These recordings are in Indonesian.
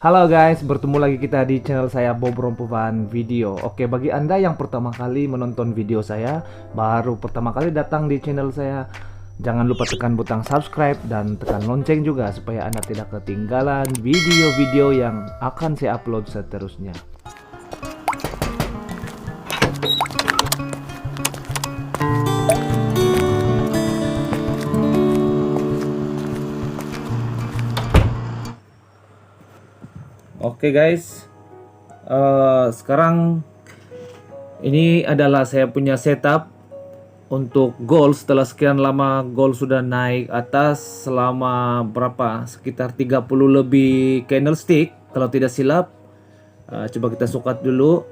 Halo guys, bertemu lagi kita di channel saya Bob Rompuvan Video. Oke, bagi Anda yang pertama kali menonton video saya, baru pertama kali datang di channel saya, jangan lupa tekan butang subscribe dan tekan lonceng juga supaya Anda tidak ketinggalan video-video yang akan saya upload seterusnya. Oke guys, sekarang ini adalah saya punya setup untuk gold. Setelah sekian lama gold sudah naik atas selama berapa, sekitar 30 lebih candlestick kalau tidak silap. Coba kita sukat dulu,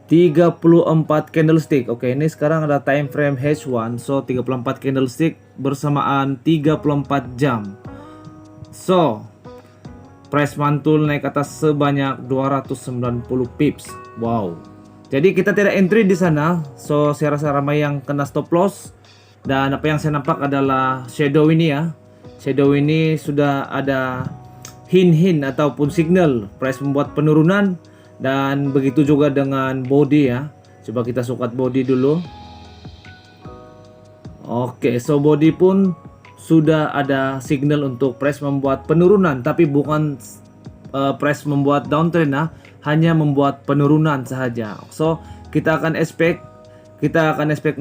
34 candlestick. Oke, ini sekarang ada time frame H1, so 34 candlestick bersamaan 34 jam. So price mantul naik atas sebanyak 290 pips. Wow. Jadi kita tidak entry di sana. So saya rasa ramai yang kena stop loss. Dan apa yang saya nampak adalah shadow ini ya. Shadow ini sudah ada hint-hint ataupun signal price membuat penurunan. Dan begitu juga dengan body ya. Coba kita sukat body dulu. Oke, so body pun sudah ada signal untuk price membuat penurunan, tapi bukan price membuat downtrend ya, hanya membuat penurunan saja. So kita akan expect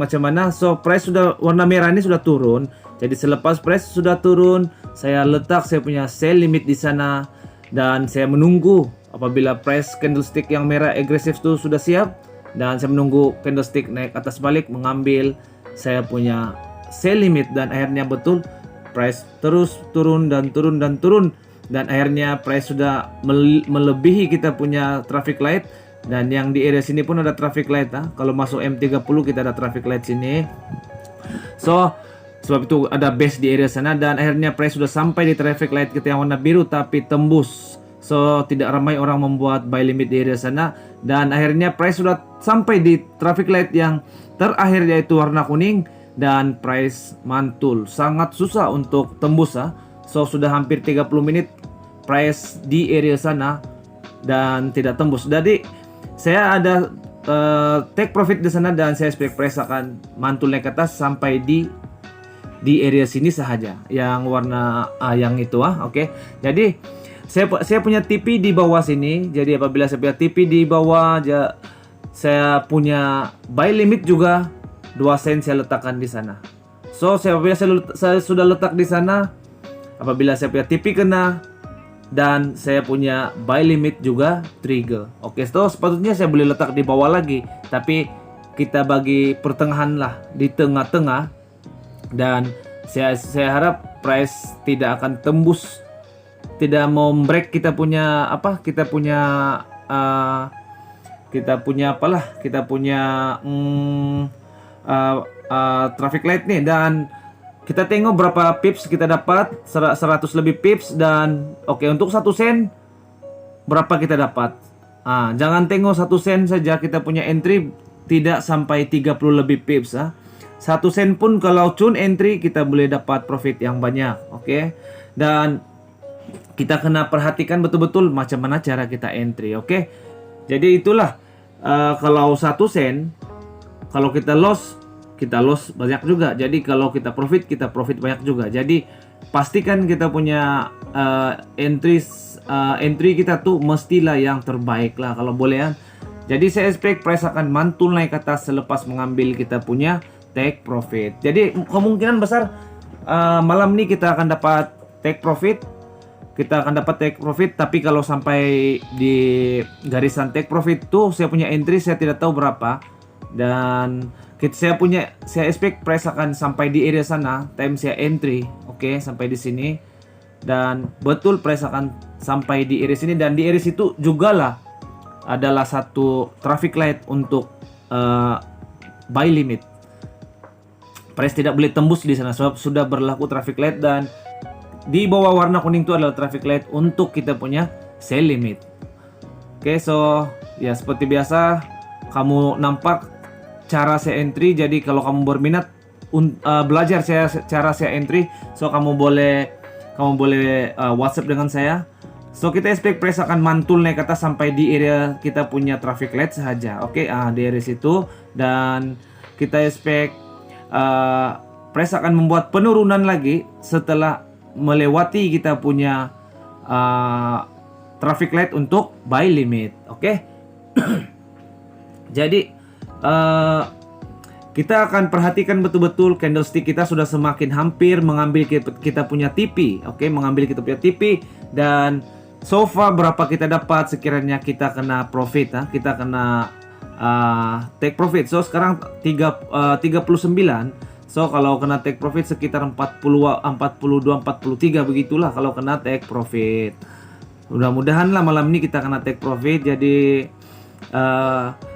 macam mana. So price sudah warna merah ini sudah turun. Jadi selepas price sudah turun, saya letak saya punya sell limit di sana dan saya menunggu apabila price candlestick yang merah agresif itu sudah siap, dan saya menunggu candlestick naik atas balik mengambil saya punya sell limit, dan akhirnya betul price terus turun dan turun dan turun, dan akhirnya price sudah melebihi kita punya traffic light. Dan yang di area sini pun ada traffic light ya. Kalau masuk M30 kita ada traffic light sini. So sebab itu ada base di area sana, dan akhirnya price sudah sampai di traffic light kita yang warna biru tapi tembus. So tidak ramai orang membuat buy limit di area sana, dan akhirnya price sudah sampai di traffic light yang terakhir yaitu warna kuning, dan price mantul. Sangat susah untuk tembus ya. So sudah hampir 30 menit price di area sana dan tidak tembus. Jadi saya ada take profit di sana, dan saya expect price akan mantul naik ke atas sampai di area sini saja yang warna yang itu Oke. Jadi saya punya TP di bawah sini. Jadi apabila saya punya TP di bawah, saya punya buy limit juga 2 sen saya letakkan di sana. So saya sudah letak di sana. Apabila saya punya TP kena dan saya punya buy limit juga trigger. Oke, so sepatutnya saya boleh letak di bawah lagi, tapi kita bagi pertengahan lah, di tengah-tengah. Dan saya harap price tidak akan tembus, tidak mau break kita punya traffic light nih. Dan kita tengok berapa pips kita dapat, 100 lebih pips. Dan oke, untuk 1 sen berapa kita dapat. Jangan tengok 1 sen saja kita punya entry, tidak sampai 30 lebih pips 1 sen pun kalau cun entry kita boleh dapat profit yang banyak. Oke. Dan kita kena perhatikan betul-betul macam mana cara kita entry. Oke. Jadi itulah, kalau 1 sen, kalau kita loss banyak juga. Jadi kalau kita profit banyak juga. Jadi pastikan kita punya entry kita tuh mestilah yang terbaik lah kalau boleh ya. Jadi saya expect price akan mantul naik ke atas selepas mengambil kita punya take profit. Jadi kemungkinan besar malam ini kita akan dapat take profit. Tapi kalau sampai di garisan take profit tuh saya punya entry saya tidak tahu berapa. Dan saya expect price akan sampai di area sana time saya entry. Oke, sampai di sini. Dan betul price akan sampai di area sini, dan di area situ juga lah adalah satu traffic light untuk buy limit. Price tidak boleh tembus di sana sebab sudah berlaku traffic light, dan di bawah warna kuning itu adalah traffic light untuk kita punya sell limit. Oke, so ya seperti biasa kamu nampak cara saya entry. Jadi kalau kamu berminat belajar cara saya entry, so kamu boleh WhatsApp dengan saya. So kita expect price akan mantul naik ke atas sampai di area kita punya traffic light saja. Oke, di area situ, dan kita expect price akan membuat penurunan lagi setelah melewati kita punya traffic light untuk buy limit. Oke. Jadi kita akan perhatikan betul-betul candlestick kita sudah semakin hampir mengambil kita punya TP. Oke, mengambil kita punya TP, dan so far berapa kita dapat sekiranya kita kena profit, kita kena take profit. So sekarang 39. So kalau kena take profit sekitar 42 43 begitulah kalau kena take profit. Mudah-mudahan lah malam ini kita kena take profit. Jadi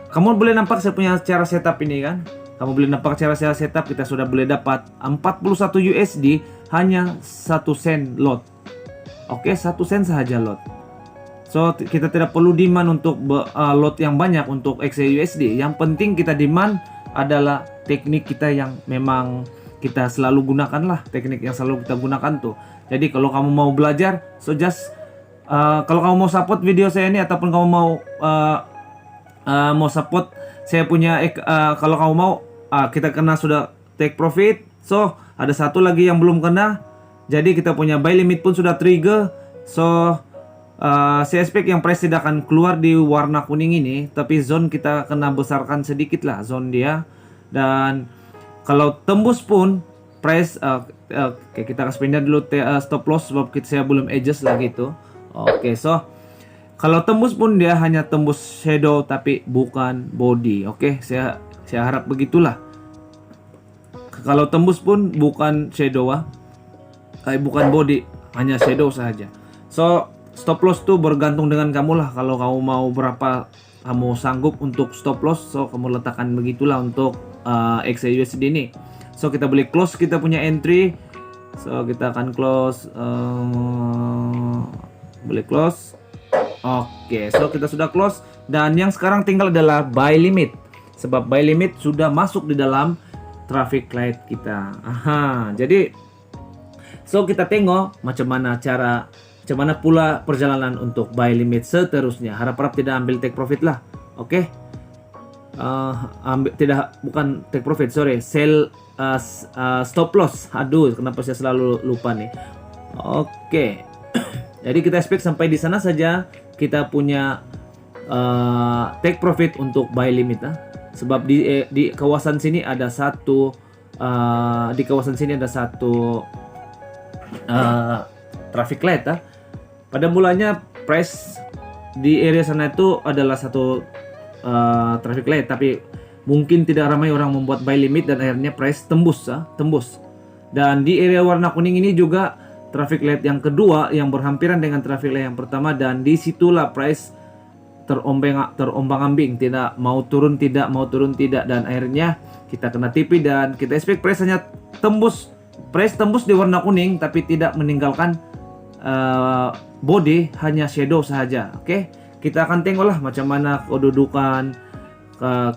kamu boleh nampak saya punya cara setup ini kan. Kamu boleh nampak cara saya setup, kita sudah boleh dapat 41 USD hanya 1 sen lot. Oke, 1 sen saja lot. So kita tidak perlu demand untuk lot yang banyak untuk XAUSD. Yang penting kita demand adalah teknik kita yang memang kita selalu gunakan lah, teknik yang selalu kita gunakan tuh. Jadi kalau kamu mau belajar, so just kalau kamu mau support video saya ini, ataupun kamu mau support saya punya kalau kamu mau kita kena sudah take profit. So ada satu lagi yang belum kena, jadi kita punya buy limit pun sudah trigger. So saya expect yang price tidak akan keluar di warna kuning ini, tapi zone kita kena besarkan sedikit lah zone dia. Dan kalau tembus pun price kita kasih pindah dulu stop loss sebab saya belum adjust lagi itu. Oke, so kalau tembus pun dia hanya tembus shadow tapi bukan body. Oke, saya harap begitulah. Kalau tembus pun bukan shadow bukan body, hanya shadow saja. So stop loss tuh bergantung dengan kamu lah. Kalau kamu mau berapa kamu sanggup untuk stop loss, so kamu letakkan begitulah untuk XAUSD ini. So kita boleh close kita punya entry. So kita akan close, boleh close. Oke, so kita sudah close, dan yang sekarang tinggal adalah buy limit. Sebab buy limit sudah masuk di dalam traffic light kita. Jadi so kita tengok macam mana pula perjalanan untuk buy limit seterusnya. Harap-harap tidak ambil take profit lah. Oke. Bukan take profit, sorry, sell stop loss. Aduh, kenapa saya selalu lupa nih. Oke. Jadi kita expect sampai di sana saja kita punya take profit untuk buy limit. Sebab di kawasan sini ada satu traffic light. Pada mulanya price di area sana itu adalah satu traffic light, tapi mungkin tidak ramai orang membuat buy limit dan akhirnya price tembus. Dan di area warna kuning ini juga traffic light yang kedua yang berhampiran dengan traffic light yang pertama, dan disitulah price terombang-ambing, tidak mau turun tidak, dan akhirnya kita kena TP, dan kita expect price hanya tembus di warna kuning tapi tidak meninggalkan body, hanya shadow saja. Oke, kita akan tengoklah macam mana kedudukan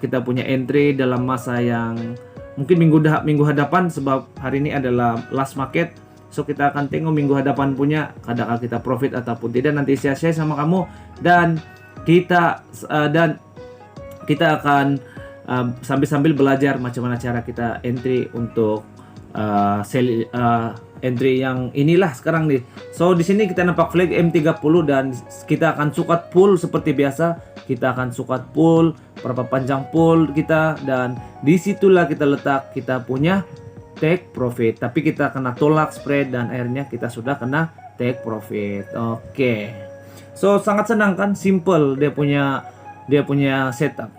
kita punya entry dalam masa yang mungkin minggu hadapan, sebab hari ini adalah last market. So kita akan tengok minggu hadapan punya adakah kita profit ataupun tidak, nanti saya share sama kamu, dan kita akan sambil belajar macam mana cara kita entry untuk entry yang inilah sekarang nih. So di sini kita nampak flag M30, dan kita akan sukat pull seperti biasa. Kita akan sukat pull berapa panjang pull kita, dan disitulah kita letak kita punya take profit. Tapi kita kena tolak spread, dan akhirnya kita sudah kena take profit. Oke. So sangat senang kan, simple dia punya setup.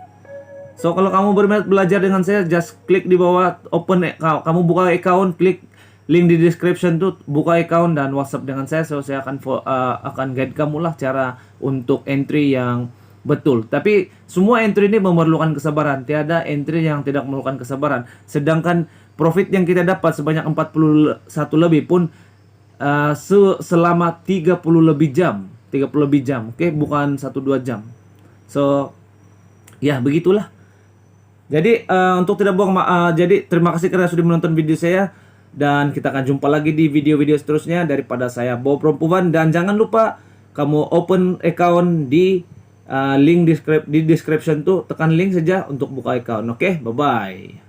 So kalau kamu berminat belajar dengan saya, just klik di bawah open account. Kamu buka account, klik link di description tuh, buka account dan WhatsApp dengan saya. So saya akan guide kamu lah cara untuk entry yang betul. Tapi semua entry ini memerlukan kesabaran. Tiada entry yang tidak memerlukan kesabaran. Sedangkan profit yang kita dapat sebanyak 41 lebih pun selama 30 lebih jam. Oke, bukan 1-2 jam. So ya begitulah. Jadi untuk tidak buang jadi terima kasih karena sudah menonton video saya, dan kita akan jumpa lagi di video-video seterusnya. Daripada saya Bob Rompuvan, dan jangan lupa kamu open account di link di description tuh, tekan link saja untuk buka account. Oke, bye bye.